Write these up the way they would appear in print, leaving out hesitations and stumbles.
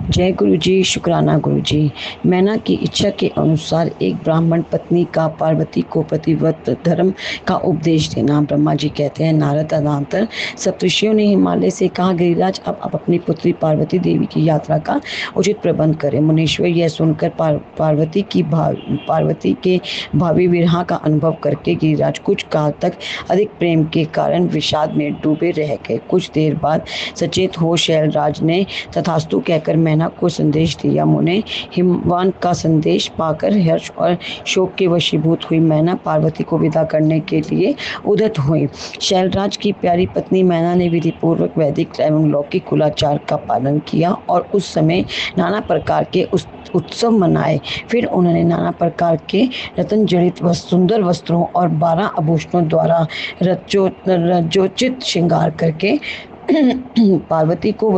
जय गुरु जी, शुक्राना गुरु जी। मैना की इच्छा के अनुसार एक ब्राह्मण पत्नी का पार्वती को पतिव्रत धर्म का उपदेश देना। ब्रह्मा जी कहते हैं, नारद तदनंतर सप्तर्षियों ने हिमालय से कहा, गिरिराज अब आप अपनी पुत्री पार्वती देवी की यात्रा का उचित प्रबंध करें। मुनीश्वर यह सुनकर पार्वती के भावी विरह का अनुभव करके गिरिराज कुछ काल तक अधिक प्रेम के कारण विषाद में डूबे रह गए। कुछ देर बाद सचेत हो शैलराज ने तथास्तु कहकर मैना को संदेश दिया। मुने हिमवान का संदेश पाकर हर्ष और शोक के वशीभूत हुई मैना पार्वती को विदा करने के लिए उद्यत हुई। शैलराज की प्यारी पत्नी मैना ने विधि पूर्वक वैदिक एवं लौकिक कुलाचार का पालन किया और उस समय नाना प्रकार के उत्सव मनाए। फिर उन्होंने नाना प्रकार के रत्न जड़ित सुंदर वस्त्रों और 12 आभूषणों द्वारा रजोचित श्रृंगार करके पार्वती को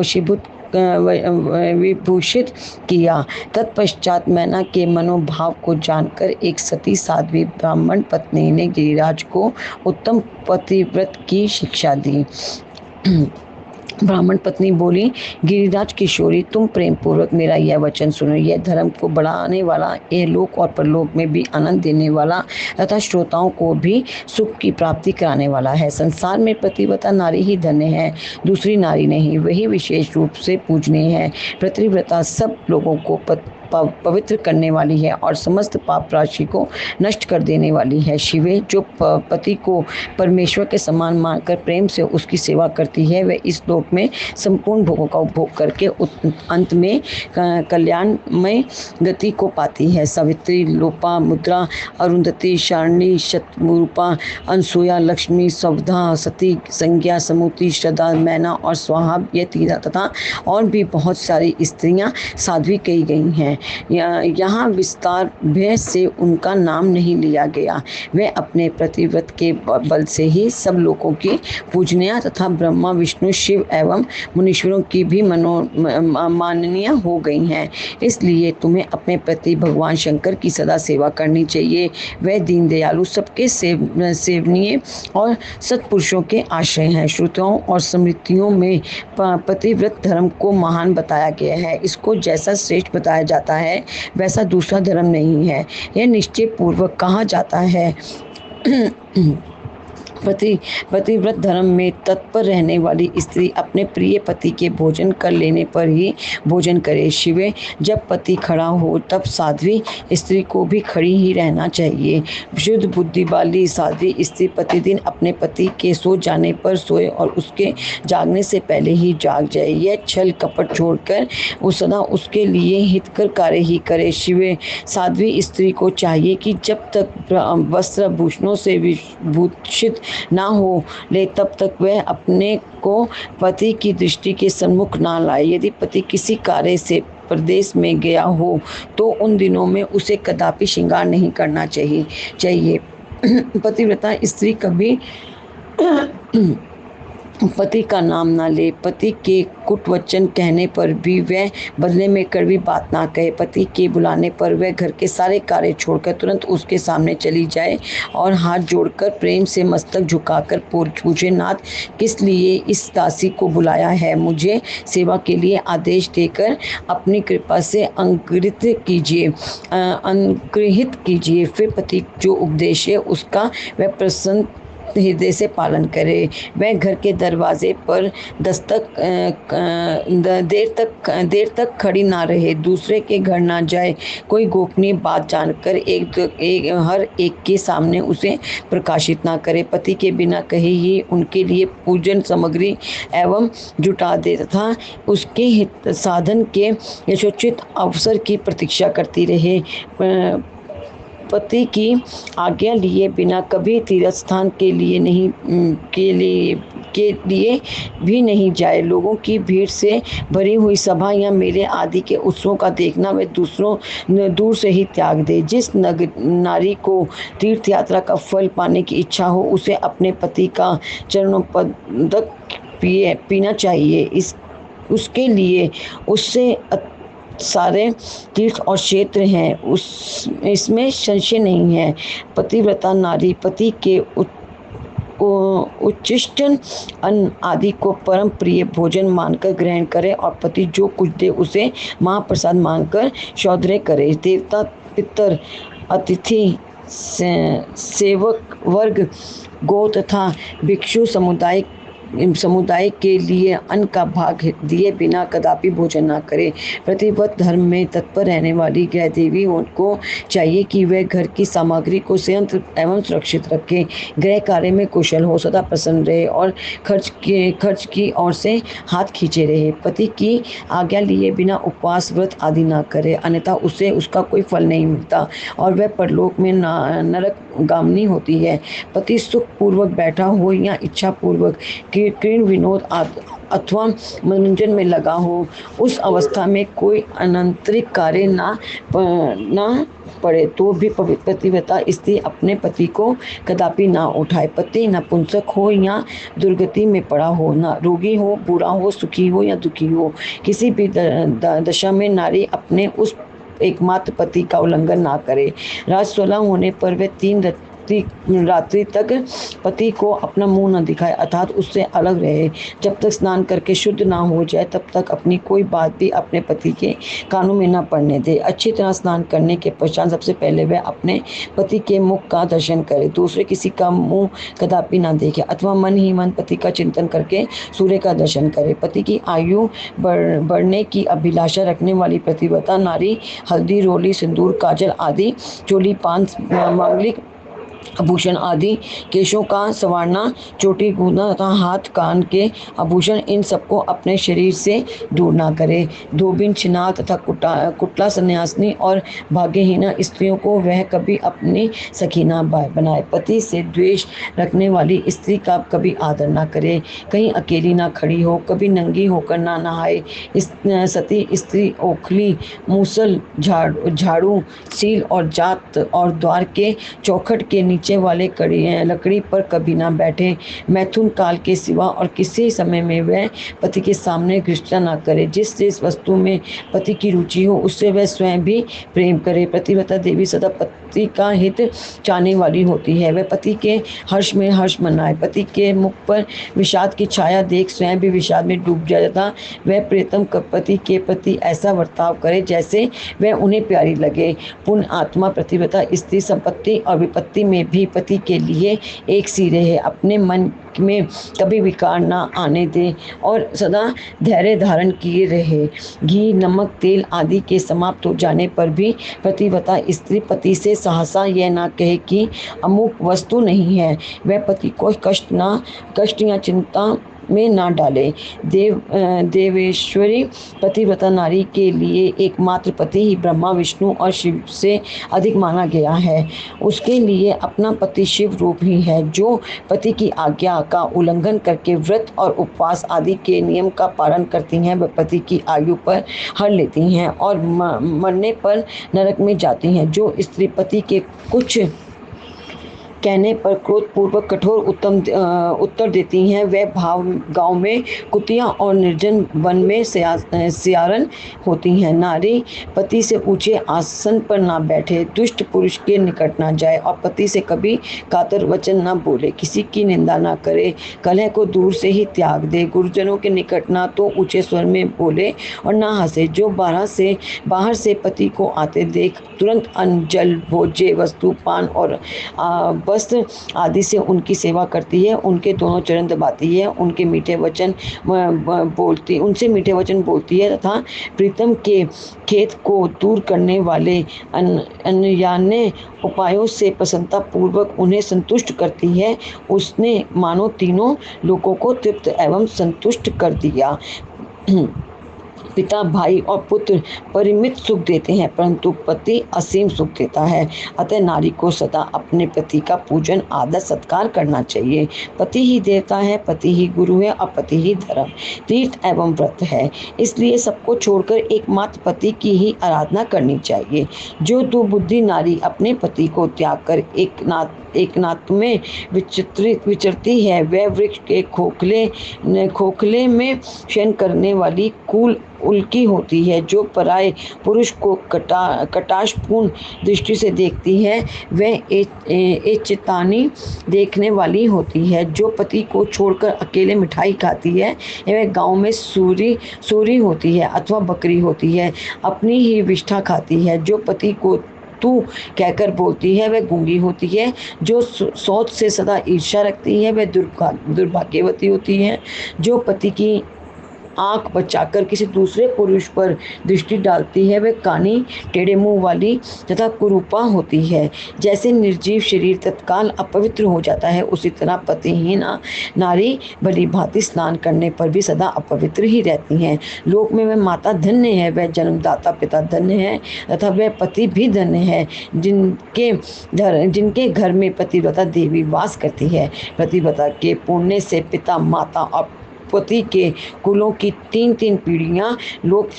विभूषित किया। तत्पश्चात मैना के मनोभाव को जानकर एक सती साध्वी ब्राह्मण पत्नी ने गिरिराज को उत्तम पतिव्रत की शिक्षा दी। ब्राह्मण पत्नी बोली, गिरिराज किशोरी, तुम प्रेम पूर्वक मेरा यह वचन सुनो। यह धर्म को बढ़ाने वाला, यह लोक और परलोक में भी आनंद देने वाला तथा श्रोताओं को भी सुख की प्राप्ति कराने वाला है। संसार में पतिव्रता नारी ही धन्य है, दूसरी नारी नहीं। वही विशेष रूप से पूजनीय है। पतिव्रता सब लोगों को पवित्र करने वाली है और समस्त पाप राशि को नष्ट कर देने वाली है। शिवे, जो पति को परमेश्वर के समान मानकर प्रेम से उसकी सेवा करती है, वह इस लोक में संपूर्ण भोगों का उपभोग करके अंत में कल्याणमय गति को पाती है। सावित्री, लोपा, मुद्रा, अरुंधति, शारणी, शतरूपा, अनसुया, लक्ष्मी, सवधा, सती, संज्ञा, समुति, श्रद्धा, मैना और स्वाहा, ये तीन तथा और भी बहुत सारी स्त्रियां साध्वी कही गई हैं। यहाँ विस्तार भय से उनका नाम नहीं लिया गया। वे अपने प्रतिव्रत के बल से ही सब लोगों की पूजनीय तथा ब्रह्मा, विष्णु, शिव एवं मुनीश्वरों की भी माननीय हो गई हैं। इसलिए तुम्हें अपने प्रति भगवान शंकर की सदा सेवा करनी चाहिए। वे दीन दयालु, सबके सेवनीय और सत्पुरुषों के आश्रय हैं। श्रुतियों और स्मृतियों में पतिव्रत धर्म को महान बताया गया है। इसको जैसा श्रेष्ठ बताया जाता है वैसा दूसरा धर्म नहीं है। यह निश्चय पूर्वक कहा जाता है, पतिव्रत धर्म में तत्पर रहने वाली स्त्री अपने प्रिय पति के भोजन कर लेने पर ही भोजन करे। शिवे, जब पति खड़ा हो तब साध्वी स्त्री को भी खड़ी ही रहना चाहिए। शुद्ध बुद्धि वाली साध्वी स्त्री प्रतिदिन अपने पति के सो जाने पर सोए और उसके जागने से पहले ही जाग जाए। यह छल कपट छोड़कर सदा उसके लिए हितकर कार्य ही करे। शिवे, साध्वी स्त्री को चाहिए कि जब तक वस्त्र आभूषणों से विभूषित ना हो ले तब तक वह अपने को पति की दृष्टि के सम्मुख ना लाए। यदि पति किसी कार्य से प्रदेश में गया हो तो उन दिनों में उसे कदापि श्रृंगार नहीं करना चाहिए। पतिव्रता स्त्री कभी पति का नाम ना ले। पति के कुट वचन कहने पर भी वह बदले में कड़वी बात ना कहे। पति के बुलाने पर वह घर के सारे कार्य छोड़कर तुरंत उसके सामने चली जाए और हाथ जोड़कर प्रेम से मस्तक झुकाकर पूछे, नाथ, किस लिए इस दासी को बुलाया है? मुझे सेवा के लिए आदेश देकर अपनी कृपा से अनुग्रहित कीजिए। फिर पति जो उपदेश है उसका वह प्रसन्न हृदय से पालन करे। वह घर के दरवाजे पर देर तक खड़ी ना रहे, दूसरे के घर ना जाए। कोई गोपनीय बात जानकर हर एक के सामने उसे प्रकाशित ना करे। पति के बिना कहे ही उनके लिए पूजन सामग्री एवं जुटा दे तथा उसके हित साधन के यथोचित अवसर की प्रतीक्षा करती रहे। पति की आज्ञा लिए बिना कभी तीर्थ स्थान के लिए भी नहीं जाए। लोगों की भीड़ से भरी हुई सभा या मेले आदि के उत्सवों का देखना वे दूर से ही त्याग दे। जिस नारी को तीर्थ यात्रा का फल पाने की इच्छा हो उसे अपने पति का चरणोपदक पीना चाहिए। उसके लिए उससे सारे तीर्थ और क्षेत्र हैं, इसमें संशय नहीं है। पतिव्रता नारी पति के उच्छिष्ट अन्न आदि को परम प्रिय भोजन मानकर ग्रहण करे और पति जो कुछ दे उसे महाप्रसाद मानकर सौंदर्य करे। देवता, पितर, अतिथि, सेवक वर्ग, गौ तथा भिक्षु समुदाय के लिए अन्न का भाग दिए बिना कदापि भोजन न करे। प्रतिव्रत धर्म में तत्पर रहने वाली गृह देवी को चाहिए कि वह घर की सामग्री को संयंत्र एवं सुरक्षित रखे, गृह कार्य में कुशल हो, सदा प्रसन्न रहे और खर्च की ओर से हाथ खींचे रहे। पति की आज्ञा लिए बिना उपवास व्रत आदि न करे, अन्यथा उसे उसका कोई फल नहीं मिलता और वह परलोक में नरकगामिनी होती है। पति सुख पूर्वक बैठा हो या इच्छा पूर्वक क्रीड़ विनोद अथवा मनोरंजन में लगा हो, उस अवस्था में कोई अनंतरिक कार्य ना पड़े तो भी पतिव्रता स्त्री अपने पति को कदापि ना उठाए। पति नपुंसक हो या दुर्गति में पड़ा हो, ना रोगी हो, बुरा हो, सुखी हो या दुखी हो, किसी भी दशा में नारी अपने उस एकमात्र पति का उल्लंघन ना करे। राजस्वला होने पर वह 3 रात्रि तक पति को अपना मुंह न दिखाए, अर्थात उससे अलग रहे। जब तक स्नान करके शुद्ध ना हो जाए तब तक अपनी कोई बात भी अपने पति के कानों में न पड़ने दे। अच्छी तरह स्नान करने के पश्चात सबसे पहले वह अपने पति के मुख का दर्शन करे, दूसरे किसी का मुंह कदापि न देखे अथवा मन ही मन पति का चिंतन करके सूर्य का दर्शन करे। पति की आयु बढ़ने की अभिलाषा रखने वाली पतिव्रता नारी हल्दी, रोली, सिंदूर, काजल आदि, चोली, पान, मांगलिक आभूषण आदि, केशों का संवारना, चोटी गूंदना तथा हाथ कान के आभूषण, इन सबको अपने शरीर से दूर ना करे। धोबिन, छिनार तथा कुटला सन्यासिनी और भाग्यहीना स्त्रियों को वह कभी अपनी सखी ना बनाए। पति से द्वेष रखने वाली स्त्री का कभी आदर ना करे, कहीं अकेली ना खड़ी हो, कभी नंगी होकर ना नहाए। सती स्त्री ओखली, मूसल, झाड़ू, सील और जात और द्वार के चौखट के नीचे वाले लकड़ी पर कभी ना बैठे। मैथुन काल के सिवा और किसी समय में वह पति के सामने घृष्टता ना करे। जिस वस्तु में पति की रुचि हो उससे वह स्वयं भी प्रेम करे। पतिव्रता देवी सदा पति का हित चाहने वाली होती है, वह पति के हर्ष में हर्ष मनाए। पति के मुख पर विषाद की छाया देख स्वयं भी विषाद में डूब जाता। वह प्रियतम पति के प्रति ऐसा बर्ताव करे जैसे वह उन्हें प्यारी लगे। पुण्य आत्मा पतिव्रता स्त्री संपत्ति और विपत्ति में भी पति के लिए एक सी रहे, अपने मन में कभी विकार ना आने दे और सदा धैर्य धारण किए रहे। घी, नमक, तेल आदि के समाप्त हो जाने पर भी पतिव्रता स्त्री पति से सहसा यह ना कहे कि अमुक वस्तु नहीं है, वह पति को कष्ट या चिंता में ना डाले। देवेश्वरी पतिव्रता नारी के लिए एकमात्र पति ही ब्रह्मा, विष्णु और शिव से अधिक माना गया है। उसके लिए अपना पति शिव रूप ही है, जो पति की आज्ञा का उल्लंघन करके व्रत और उपवास आदि के नियम का पालन करती हैं। वह पति की आयु पर हर लेती हैं और मरने पर नरक में जाती हैं। जो स्त्री पति के कुछ कहने पर क्रोधपूर्वक कठोर उत्तर देती हैं, वह गांव में कुतिया और निर्जन वन में सियारन होती हैं। नारी पति से ऊंचे आसन पर ना बैठे, दुष्ट पुरुष के निकट ना जाए और पति से कभी कातर वचन ना बोले, किसी की निंदा ना करे, कलह को दूर से ही त्याग दे, गुरुजनों के निकट ना तो ऊंचे स्वर में बोले और ना हंसे। जो बाहर से पति को आते देख तुरंत अन्न, जल, भोज्य वस्तु, पान और वस्त्र आदि से उनकी सेवा करती है, उनके दोनों चरण दबाती है, उनसे मीठे वचन बोलती है तथा प्रीतम के खेत को दूर करने वाले अन्यान्य उपायों से प्रसन्नता पूर्वक उन्हें संतुष्ट करती है। उसने मानो तीनों लोगों को तृप्त एवं संतुष्ट कर दिया। पिता, भाई और पुत्र परिमित सुख देते हैं, परंतु पति असीम सुख देता है। अतः नारी को सदा अपने पति का पूजन, आदर, सत्कार करना चाहिए। पति ही देवता है, पति ही गुरु है और पति ही धर्म, तीर्थ एवं व्रत है। इसलिए सबको छोड़कर एकमात्र पति की ही आराधना करनी चाहिए। जो दुर्बुद्धि नारी अपने पति को त्याग कर एकनाथ में विचरती है, वह वृक्ष के खोखले में शयन करने वाली उल्की होती है। जो पराये पुरुष को कटाक्षपूर्ण दृष्टि से देखती है वह एचेतानी देखने वाली होती है। जो पति को छोड़कर अकेले मिठाई खाती है वह गांव में सूरी होती है अथवा बकरी होती है, अपनी ही विष्ठा खाती है। जो पति को तू कहकर बोलती है वह गूंगी होती है। जो सोच से सदा ईर्ष्या रखती है वह दुर्भाग्यवती होती है। जो पति की आंख बचाकर किसी दूसरे पुरुष पर दृष्टि डालती है वह कानी टेढ़े मुंह वाली तथा कुरूपा होती है। जैसे निर्जीव शरीर तत्काल अपवित्र हो जाता है, उसी तरह पतिहीन नारी भली भांति स्नान करने पर भी सदा अपवित्र ही रहती हैं। लोक में वह माता धन्य है, वह जन्मदाता पिता धन्य है तथा वह पति भी धन्य है जिनके घर में पतिव्रता देवी वास करती है। पतिव्रता के पुण्य से पिता माता और पति के कुलों की 3-3 पीढ़ियां लोक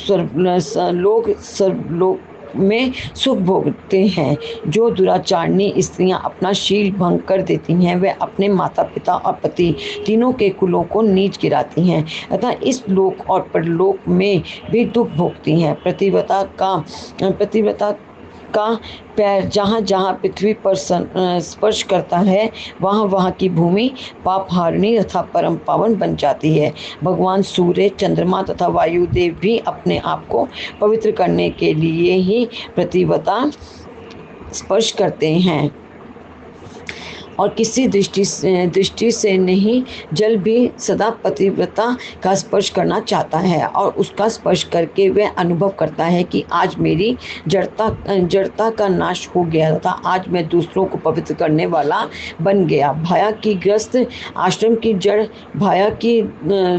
में सुख भोगते हैं। जो दुराचारणी स्त्रियां अपना शील भंग कर देती हैं वे अपने माता पिता और पति तीनों के कुलों को नीच गिराती हैं तथा इस लोक और परलोक में भी दुख भोगती हैं। पतिव्रता का पैर जहाँ जहाँ पृथ्वी पर स्पर्श करता है वहाँ वहाँ की भूमि पाप हारिणी तथा परम पावन बन जाती है। भगवान सूर्य, चंद्रमा तथा वायुदेव भी अपने आप को पवित्र करने के लिए ही पतिव्रता स्पर्श करते हैं और किसी दृष्टि से नहीं। जल भी सदा पतिव्रता का स्पर्श करना चाहता है और उसका स्पर्श करके वह अनुभव करता है कि आज मेरी जड़ता का नाश हो गया तथा आज मैं दूसरों को पवित्र करने वाला बन गया। भया की ग्रस्त आश्रम की जड़ भया की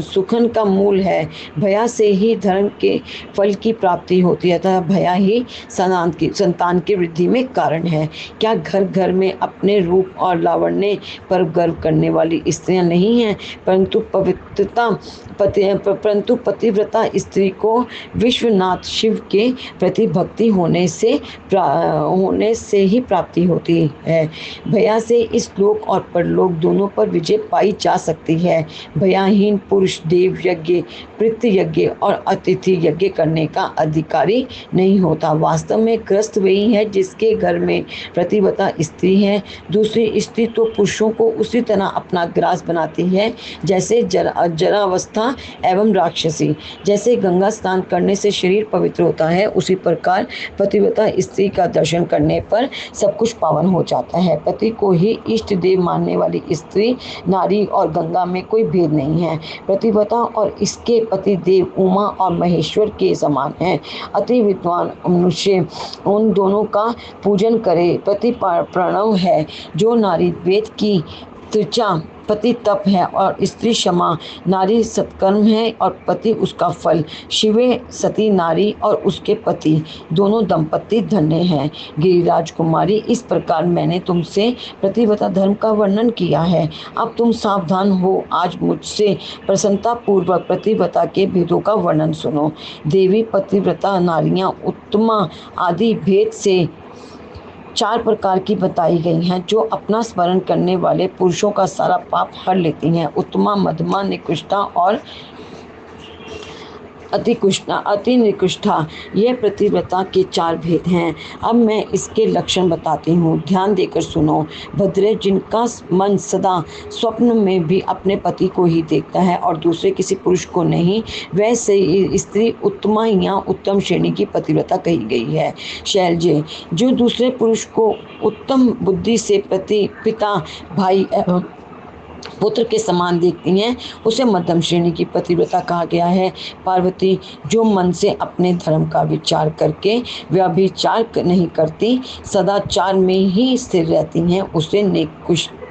सुखन का मूल है। भया से ही धर्म के फल की प्राप्ति होती है तथा भया ही संतान की वृद्धि में कारण है। क्या घर घर में अपने रूप और लावण्य पर गर्व करने वाली स्त्रियां नहीं हैं, परंतु पतिव्रता स्त्री को विश्वनाथ शिव के प्रति भक्ति होने से ही प्राप्ति होती है। भया से इस लोक और परलोक दोनों पर विजय पाई जा सकती है। भयाहीन पुरुष देव यज्ञ, पितृ यज्ञ और अतिथि यज्ञ करने का अधिकारी नहीं होता। वास्तव में ग्रस्त वही है जिसके घर में पतिव्रता स्त्री है। दूसरी स्त्री तो पुरुषों को उसी तरह अपना ग्रास बनाती है जैसे जरावस्था एवं राक्षसी। जैसे गंगा स्नान करने से शरीर पवित्र होता है, उसी प्रकार पतिव्रता स्त्री का दर्शन करने पर सब कुछ पावन हो जाता है। पति को ही इष्ट देव मानने वाली स्त्री, नारी और गंगा में कोई भेद नहीं है। पतिव्रता और इसके पति देव उमा और महेश्वर के समान हैं। अति विद्वान मनुष्य उन दोनों का पूजन करे। पति प्रणव है, जो नारी वेद की त्रिचा, पति तप है और स्त्री क्षमा, नारी सत्कर्म है और पति उसका फल। शिवे सती नारी और उसके पति दोनों दंपति धन्य हैं। गिरिराज कुमारी, इस प्रकार मैंने तुमसे पतिव्रता धर्म का वर्णन किया है। अब तुम सावधान हो। आज मुझसे प्रसन्नता पूर्वक पतिव्रता के भेदों का वर्णन सुनो। देवी पतिव्रता नारियां उत्तमा आदि भेद से 4 प्रकार की बताई गई हैं, जो अपना स्मरण करने वाले पुरुषों का सारा पाप हर लेती हैं। उत्तमा, मध्यमा, निकृष्टा और अति निकृष्टा, ये पतिव्रता के 4 भेद हैं। अब मैं इसके लक्षण बताती हूँ, ध्यान देकर सुनो। भद्रे, जिनका मन सदा स्वप्न में भी अपने पति को ही देखता है और दूसरे किसी पुरुष को नहीं, वैसे स्त्री उत्तमा या उत्तम श्रेणी की पतिव्रता कही गई है। शैलजे, जो दूसरे पुरुष को उत्तम बुद्धि से पिता, भाई एवं पुत्र के समान देखती हैं, उसे मध्यम श्रेणी की पतिव्रता कहा गया है। पार्वती, जो मन से अपने धर्म का विचार करके व्यभिचार नहीं करती, सदाचार में ही स्थिर रहती हैं, उसे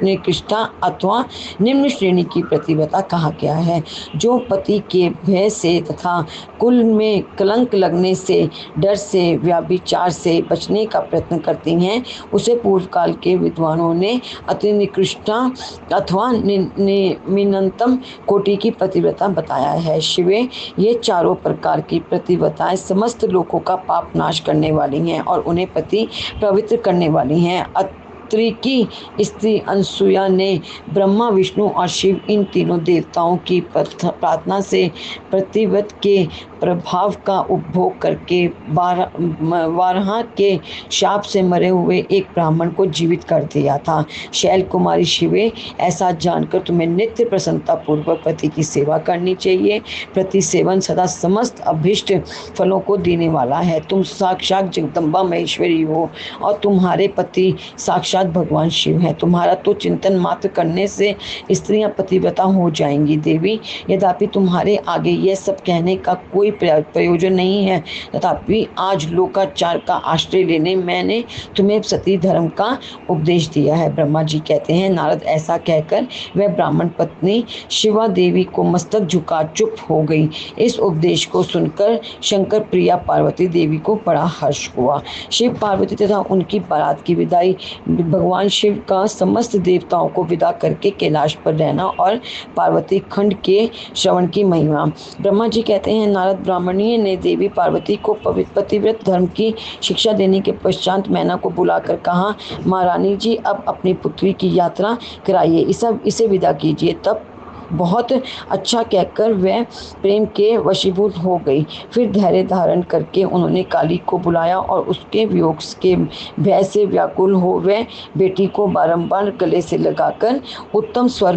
निकृष्टा अथवा निम्न श्रेणी की पतिव्रता कहा गया है। जो पति के भय से तथा कुल में कलंक लगने से, डर से, व्यभिचार से बचने का प्रयत्न करती हैं, उसे पूर्व काल के विद्वानों ने अति निकृष्टा अथवा निम्नतम कोटि की पतिव्रता बताया है। शिवे, ये चारों प्रकार की पतिव्रताएं समस्त लोगों का पाप नाश करने वाली हैं और उन्हें पति पवित्र करने वाली हैं। अत्रि की स्त्री अनसुया ने ब्रह्मा, विष्णु और शिव, इन तीनों देवताओं की प्रार्थना से पतिव्रत के प्रभाव का उपभोग करके वाराह के शाप से मरे हुए एक ब्राह्मण को जीवित कर दिया था। शैल कुमारी शिवे, ऐसा जानकर तुम्हें नित्य प्रसन्नता पूर्वक पति की सेवा करनी चाहिए। प्रति सेवन सदा समस्त अभिष्ट फलों को देने वाला है। तुम साक्षात जगदम्बा महेश्वरी हो और तुम्हारे पति साक्षात भगवान शिव हैं। तुम्हारा तो चिंतन मात्र करने से स्त्रियां पतिव्रता हो जाएंगी देवी। यद्यपि तुम्हारे आगे यह सब कहने का कोई प्रयोजन नहीं है, तथापि आज लोकाचार का आश्रय लेने मैंने तुम्हें सती धर्म का उपदेश दिया है। ब्रह्मा जी कहते हैं, नारद ऐसा कहकर वह ब्राह्मण पत्नी शिवा देवी को मस्तक झुका चुप हो गई। इस उपदेश को सुनकर शंकर प्रिया पार्वती देवी को बड़ा हर्ष हुआ। शिव पार्वती तथा उनकी बारात की विदाई भगवान शिव का समस्त देवताओं को विदा करके कैलाश पर रहना और पार्वती खंड के श्रवण की महिमा। ब्रह्मा जी कहते हैं, नारद ब्राह्मणी ने देवी पार्वती को पतिव्रत धर्म की शिक्षा देने के पश्चात मैना को बुलाकर कहा, महारानी जी अब अपनी पुत्री की यात्रा कराइए, इसे विदा कीजिए। तब बहुत अच्छा कहकर वह प्रेम के वशीभूत हो गई। फिर धैर्य धारण करके उन्होंने काली को बुलाया और उसके वियोग के भय से व्याकुल हो वह बेटी को बारंबार गले से लगाकर उत्तम स्वर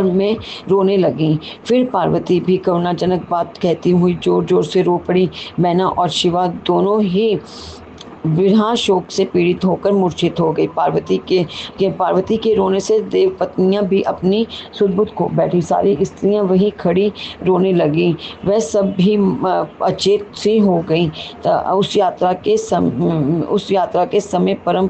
में रोने लगी। फिर पार्वती भी करुणाजनक बात कहती हुई जोर जोर से रो पड़ी। मैना और शिवा दोनों ही विरह शोक से पीड़ित होकर मूर्छित हो गई। पार्वती के रोने से देव पत्नियां भी अपनी सुध-बुध खो बैठी। सारी स्त्रियां वहीं खड़ी रोने लगी। वह सब भी अचेत सी हो गई। उस यात्रा के समय परम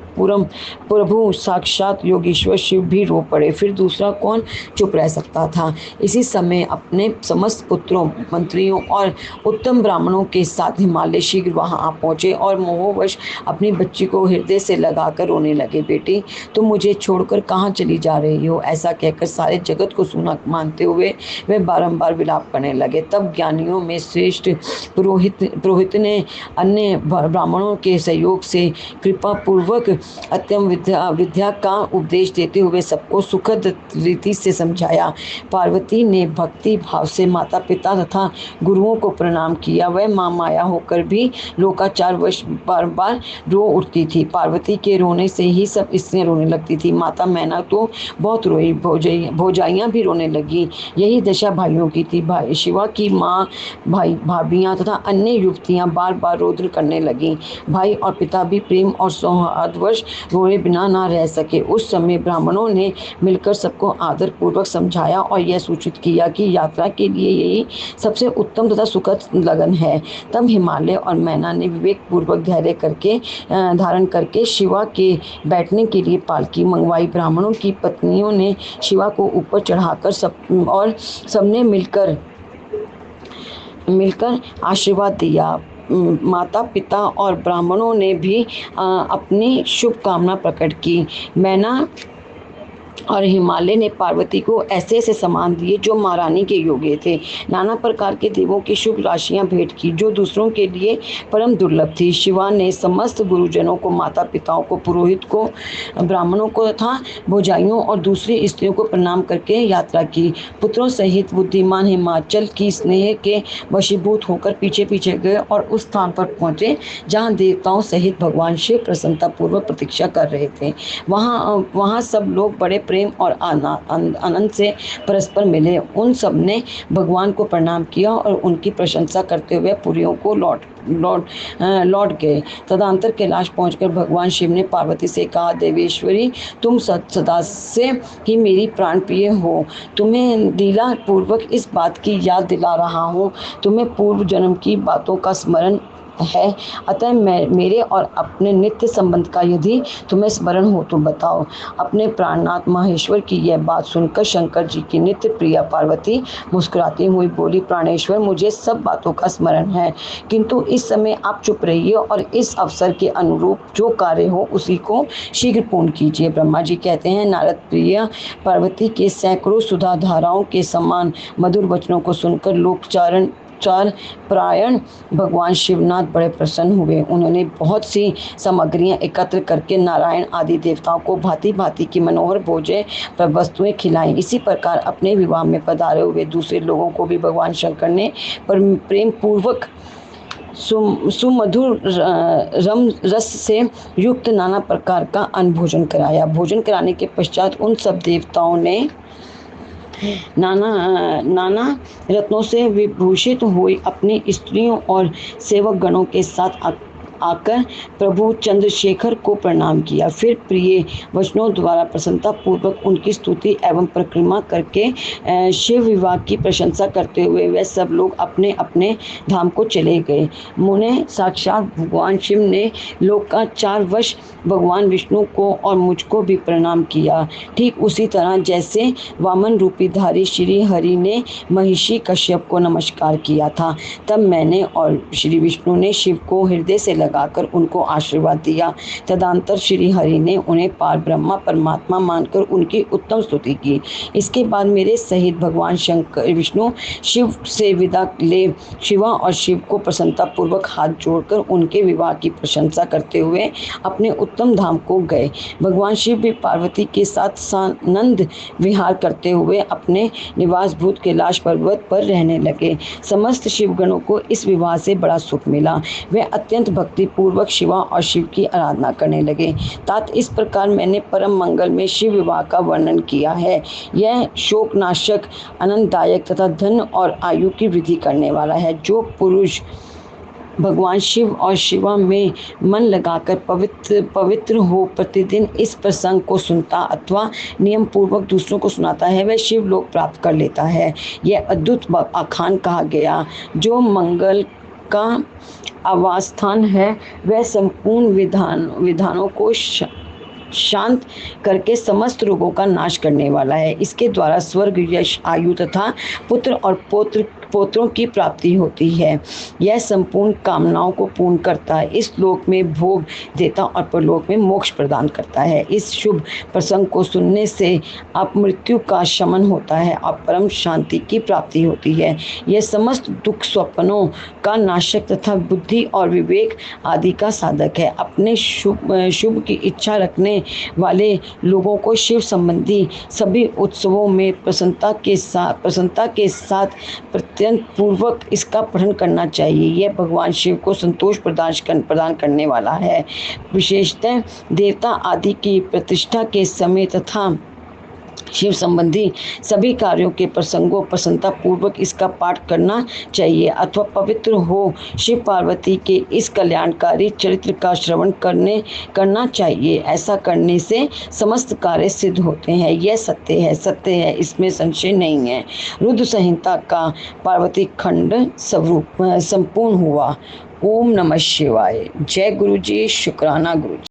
प्रभु साक्षात योगेश्वर शिव भी रो पड़े। फिर दूसरा कौन चुप रह सकता था। इसी समय अपने समस्त पुत्रों, मंत्रियों और उत्तम ब्राह्मणों के साथ हिमालय शीघ्र वहां आ पहुंचे और मोहवश अपनी बच्ची को हृदय से लगाकर रोने लगे। बेटी, तुम मुझे छोड़कर कहाँ चली जा रही हो? ऐसा कहकर सारे जगत को सूना मानते हुए वे बारंबार विलाप करने लगे। तब ज्ञानियों में श्रेष्ठ पुरोहित ने अन्य ब्राह्मणों के सहयोग से कृपा पूर्वक अत्यंत विद्या का उपदेश देते हुए सबको सुखद रीति से समझाया। पार्वती ने भक्ति भाव से माता पिता तथा गुरुओं को प्रणाम किया। वह मां माया होकर भी लोकाचार वश बार बार रो उठती थी। पार्वती के रोने से ही सब स्त्रियां रोने लगती थी। माता मैना तो बहुत रोई, भौजाइयां भी रोने लगी। यही दशा भाइयों की थी। भाई शिवा की माँ, भाभियां तथा अन्य युवतियां बार बार रोदन करने लगी। भाई और पिता भी प्रेम और सौहार्दवश रोए बिना ना रह सके। उस समय ब्राह्मणों ने मिलकर सबको आदर पूर्वक समझाया और यह सूचित किया कि यात्रा के लिए यही सबसे उत्तम तथा सुखद लगन है। तब हिमालय और मैना ने विवेक पूर्वक धैर्य धारण करके शिवा के बैठने के लिए पालकी मंगवाई। ब्राह्मणों की पत्नियों ने शिवा को ऊपर चढ़ाकर सबने मिलकर आशीर्वाद दिया। माता पिता और ब्राह्मणों ने भी अपनी शुभकामना प्रकट की। मैना और हिमालय ने पार्वती को ऐसे ऐसे सम्मान दिए जो महारानी के योग्य थे। नाना प्रकार के देवों की शुभ राशियां भेंट की जो दूसरों के लिए परम दुर्लभ थी। शिवा ने समस्त गुरुजनों को, माता पिताओं को, पुरोहित को, ब्राह्मणों को तथा भौजाइयों और दूसरी स्त्रियों को प्रणाम करके यात्रा की। पुत्रों सहित बुद्धिमान हिमाचल की स्नेह के वशीभूत होकर पीछे पीछे गए और उस स्थान पर पहुंचे जहाँ देवताओं सहित भगवान शिव प्रसन्नता पूर्वक प्रतीक्षा कर रहे थे। वहाँ सब लोग बड़े प्रेम और आनंद से परस्पर मिले। उन सब ने भगवान को प्रणाम किया और उनकी प्रशंसा करते हुए पुरियों को लौट गए। तदंतर कैलाश पहुंचकर भगवान शिव ने पार्वती से कहा, देवेश्वरी, तुम सदा से ही मेरी प्राण प्रिय हो। तुम्हें लीला पूर्वक इस बात की याद दिला रहा हूँ। तुम्हें पूर्व जन्म की बातों का स्मरण है, अतः मेरे और अपने नित्य संबंध का यदि तुम्हें स्मरण हो तो बताओ। अपने प्राणनाथ महेश्वर की यह बात सुनकर शंकर जी की नित्य प्रिया पार्वती मुस्कुराती हुई बोली, प्राणेश्वर, मुझे सब बातों का स्मरण है, किंतु इस समय आप चुप रहिए और इस अवसर के अनुरूप जो कार्य हो उसी को शीघ्र पूर्ण कीजिए। ब्रह्मा जी कहते हैं, नारद प्रिया पार्वती के सैकड़ों सुधा धाराओं के समान मधुर वचनों को सुनकर सदाचार प्रायण भगवान शिवनाथ बड़े प्रसन्न हुए। उन्होंने बहुत सी सामग्रियां एकत्र करके नारायण आदि देवताओं को भांति भांति की मनोहर भोज्य पर वस्तुएं खिलाई। इसी प्रकार अपने विवाह में पधारे हुए दूसरे लोगों को भी भगवान शंकर ने प्रेम पूर्वक सुमधुर रम रस से युक्त नाना प्रकार का अन्न भोजन कराया। भोजन कराने के पश्चात उन सब देवताओं ने नाना रत्नों से विभूषित हुई अपनी स्त्रियों और सेवक गणों के साथ आकर प्रभु चंद्रशेखर को प्रणाम किया। फिर प्रिय वचनों द्वारा प्रसन्नता पूर्वक उनकी स्तुति एवं परिक्रमा करके शिव विवाह की प्रशंसा करते हुए वे सब लोग अपने अपने धाम को चले गए। मुने साक्षात भगवान शिव ने लोक का 4 वर्ष भगवान विष्णु को और मुझको भी प्रणाम किया। ठीक उसी तरह जैसे वामन रूपी धारी श्री हरि ने महिषी कश्यप को नमस्कार किया था, तब मैंने और श्री विष्णु ने शिव को हृदय से लगाकर उनको आशीर्वाद दिया। तदंतर श्री हरि ने उन्हें पार ब्रह्मा परमात्मा मानकर उनकी उत्तम स्तुति की। इसके बाद मेरे सहित भगवान शंकर विष्णु शिव से विदा ले शिवा और शिव को प्रसन्नता पूर्वक हाथ जोड़कर उनके विवाह की प्रशंसा करते हुए अपने उत्तम धाम को गए। भगवान शिव भी पार्वती के साथ सानंद विहार करते हुए अपने निवास भूत कैलाश पर्वत पर रहने लगे। समस्त शिवगणों को इस विवाह से बड़ा सुख मिला। वे अत्यंत भक्ति पूर्वक शिवा और शिव की आराधना करने लगे। तात इस प्रकार मैंने परम मंगल में शिव विवाह का वर्णन किया है। यह शोकनाशक, आनंददायक तथा धन और आयु की वृद्धि करने वाला है। जो पुरुष भगवान शिव और शिवा में मन लगाकर पवित्र हो प्रतिदिन इस प्रसंग को सुनता अथवा नियम पूर्वक दूसरों को सुनाता है, वह शिव लोक प्राप्त कर लेता है। यह अद्भुत आख्यान कहा गया। जो मंगल का आवास स्थान है, वह संपूर्ण विधानों को शांत करके समस्त रोगों का नाश करने वाला है। इसके द्वारा स्वर्ग, यश, आयु तथा पुत्र और पोत्रों की प्राप्ति होती है। यह संपूर्ण कामनाओं को पूर्ण करता है, इस लोक में भोग देता और परलोक में मोक्ष प्रदान करता है। इस शुभ प्रसंग को सुनने से अपमृत्यु का शमन होता है और परम शांति की प्राप्ति होती है। यह समस्त दुख स्वप्नों का नाशक तथा बुद्धि और विवेक आदि का साधक है। अपने शुभ की इच्छा रखने वाले लोगों को शिव संबंधी सभी उत्सवों में प्रसन्नता के साथ प्रत्यंत पूर्वक इसका पठन करना चाहिए। यह भगवान शिव को संतोष प्रदान करने वाला है। विशेषतः देवता आदि की प्रतिष्ठा के समय तथा शिव संबंधी सभी कार्यों के प्रसंगों प्रसन्नता पूर्वक इसका पाठ करना चाहिए अथवा पवित्र हो शिव पार्वती के इस कल्याणकारी चरित्र का श्रवण करना चाहिए। ऐसा करने से समस्त कार्य सिद्ध होते हैं। यह सत्य है, इसमें संशय नहीं है। रुद्र संहिता का पार्वती खंड स्वरूप संपूर्ण हुआ। ओम नमः शिवाय। जय गुरु जी। शुक्राना गुरु जी।